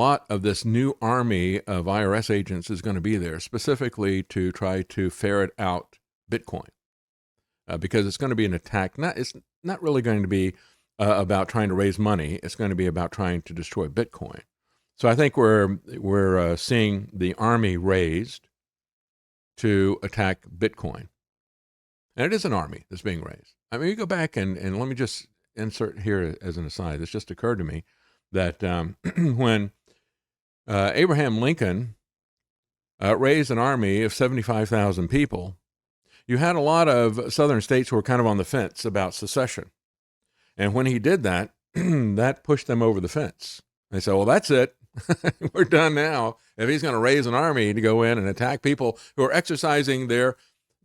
A lot of this new army of IRS agents is going to be there specifically to try to ferret out Bitcoin, because it's going to be an attack. It's not really going to be about trying to raise money. It's going to be about trying to destroy Bitcoin. So I think we're seeing the army raised to attack Bitcoin. And it is an army that's being raised. I mean, you go back and let me just insert here as an aside. This just occurred to me that when Abraham Lincoln raised an army of 75,000 people, you had a lot of southern states who were kind of on the fence about secession. And when he did that, that pushed them over the fence. They said, well, that's it. We're done now. If he's going to raise an army to go in and attack people who are exercising their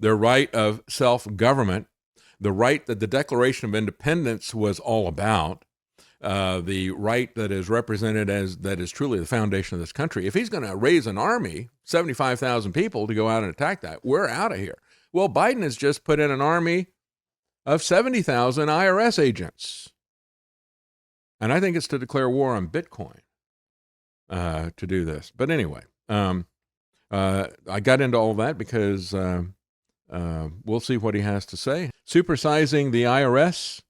right of self-government, the right that the Declaration of Independence was all about, the right that is represented as that is truly the foundation of this country. If he's going to raise an army, 75,000 people, to go out and attack that, we're out of here. Well, Biden has just put in an army of 70,000 IRS agents. And I think it's to declare war on Bitcoin to do this. But anyway, I got into all that because we'll see what he has to say. Supersizing the IRS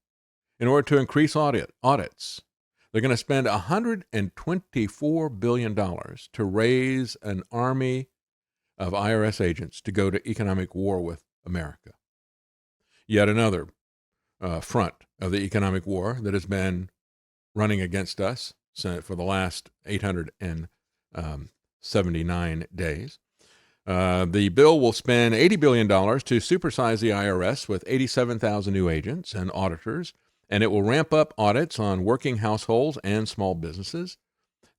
in order to increase audits. They're going to spend $124 billion to raise an army of IRS agents to go to economic war with America. Yet another front of the economic war that has been running against us for the last 879 days. The bill will spend $80 billion to supersize the IRS with 87,000 new agents and auditors, and it will ramp up audits on working households and small businesses.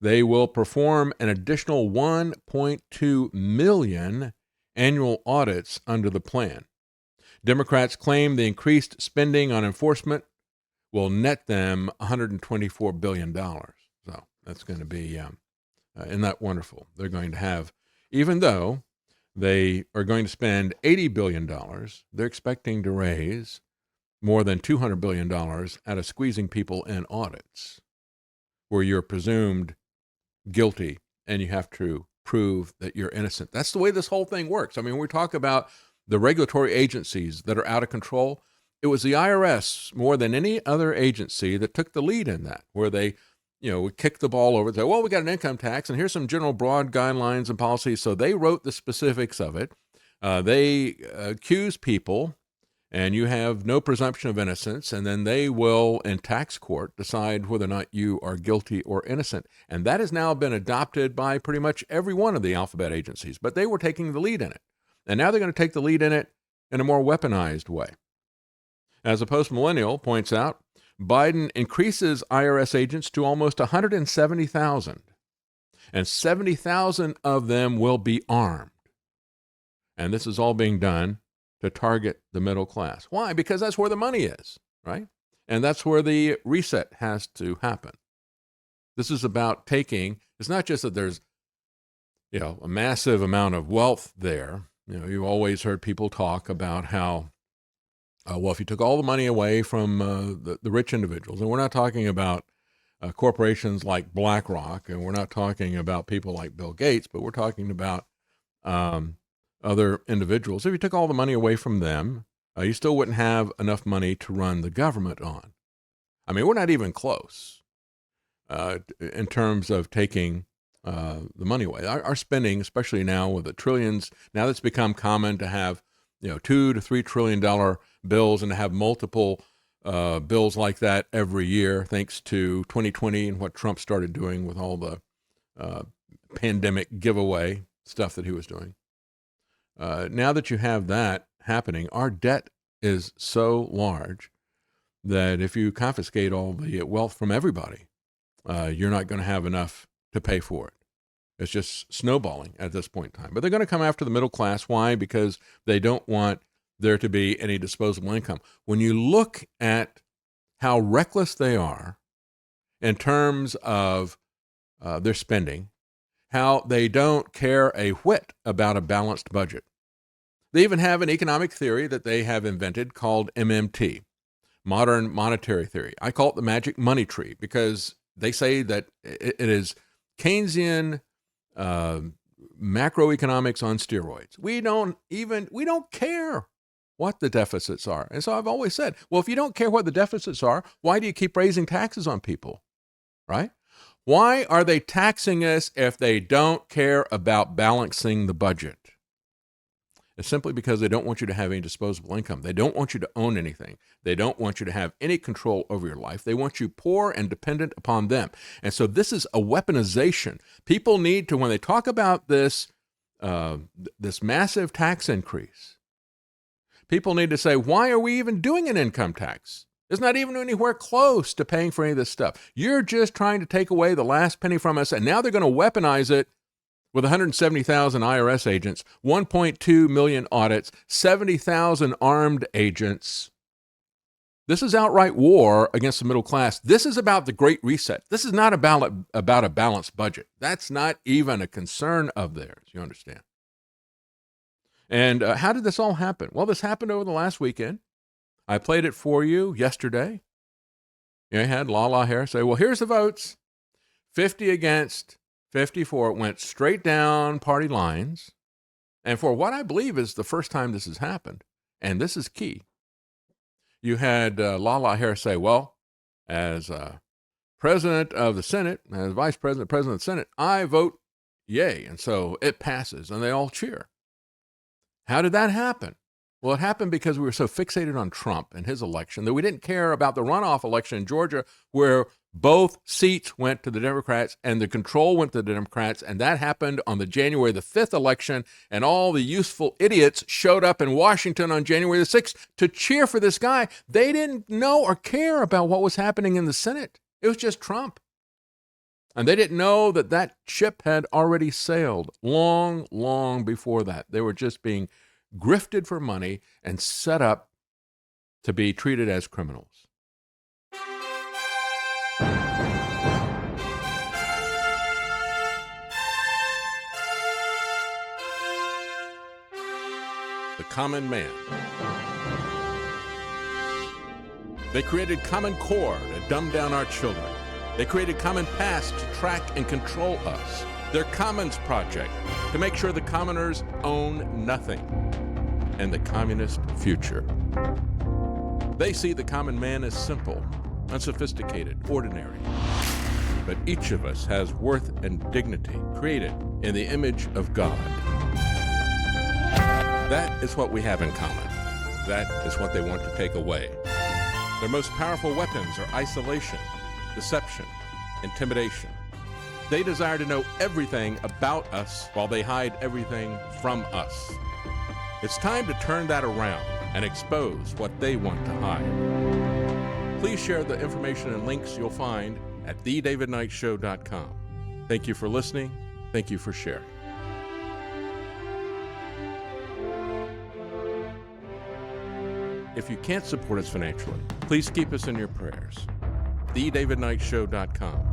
They will perform an additional 1.2 million annual audits under the plan. Democrats claim the increased spending on enforcement will net them $124 billion. So that's going to be, isn't that wonderful? They're going to have, even though they are going to spend $80 billion, they're expecting to raise more than $200 billion out of squeezing people in audits, where you're presumed guilty and you have to prove that you're innocent. That's the way this whole thing works. I mean, we talk about the regulatory agencies that are out of control. It was the IRS more than any other agency that took the lead in that, where they, would kick the ball over and say, well, we got an income tax and here's some general broad guidelines and policies. So they wrote the specifics of it. They accuse people, and you have no presumption of innocence, and then they will, in tax court, decide whether or not you are guilty or innocent. And that has now been adopted by pretty much every one of the alphabet agencies, but they were taking the lead in it. And now they're going to take the lead in it in a more weaponized way. As a post-millennial points out, Biden increases IRS agents to almost 170,000, and 70,000 of them will be armed. And this is all being done to target the middle class. Why? Because that's where the money is, right? And that's where the reset has to happen. This is about it's not just that there's, a massive amount of wealth there. You've always heard people talk about how, if you took all the money away from the rich individuals, and we're not talking about corporations like BlackRock, and we're not talking about people like Bill Gates, but we're talking about other individuals. If you took all the money away from them, you still wouldn't have enough money to run the government on. I mean, we're not even close in terms of taking the money away. Our spending, especially now with the trillions, now that's become common to have, $2 to $3 trillion bills and to have multiple bills like that every year, thanks to 2020 and what Trump started doing with all the pandemic giveaway stuff that he was doing. Now that you have that happening, our debt is so large that if you confiscate all the wealth from everybody, you're not going to have enough to pay for it. It's just snowballing at this point in time. But they're going to come after the middle class. Why? Because they don't want there to be any disposable income. When you look at how reckless they are in terms of their spending, how they don't care a whit about a balanced budget. They even have an economic theory that they have invented called MMT, modern monetary theory. I call it the magic money tree because they say that it is Keynesian macroeconomics on steroids. We don't care what the deficits are. And so I've always said, well, if you don't care what the deficits are, why do you keep raising taxes on people, right? Why are they taxing us if they don't care about balancing the budget? It's simply because they don't want you to have any disposable income. They don't want you to own anything. They don't want you to have any control over your life. They want you poor and dependent upon them. And so this is a weaponization. People need to, when they talk about this massive tax increase, people need to say, why are we even doing an income tax? It's not even anywhere close to paying for any of this stuff. You're just trying to take away the last penny from us, and now they're going to weaponize it with 170,000 IRS agents, 1.2 million audits, 70,000 armed agents. This is outright war against the middle class. This is about the Great Reset. This is not about a balanced budget. That's not even a concern of theirs, you understand? And how did this all happen? Well, this happened over the last weekend. I played it for you yesterday. You had La Harris say, well, here's the votes. 50 against, 54. It went straight down party lines. And for what I believe is the first time this has happened, and this is key, you had Harris say, well, as president of the Senate, as vice president, president of the Senate, I vote yay. And so it passes, and they all cheer. How did that happen? Well, it happened because we were so fixated on Trump and his election that we didn't care about the runoff election in Georgia, where both seats went to the Democrats and the control went to the Democrats. And that happened on the January the 5th election. And all the useful idiots showed up in Washington on January the 6th to cheer for this guy. They didn't know or care about what was happening in the Senate. It was just Trump. And they didn't know that that ship had already sailed long, long before that. They were just being grifted for money and set up to be treated as criminals. The common man. They created Common Core to dumb down our children. They created Common Pass to track and control us. Their Commons Project to make sure the commoners own nothing. And the communist future. They see the common man as simple, unsophisticated, ordinary. But each of us has worth and dignity created in the image of God. That is what we have in common. That is what they want to take away. Their most powerful weapons are isolation, deception, intimidation. They desire to know everything about us while they hide everything from us. It's time to turn that around and expose what they want to hide. Please share the information and links you'll find at thedavidknightshow.com. Thank you for listening. Thank you for sharing. If you can't support us financially, please keep us in your prayers. thedavidknightshow.com.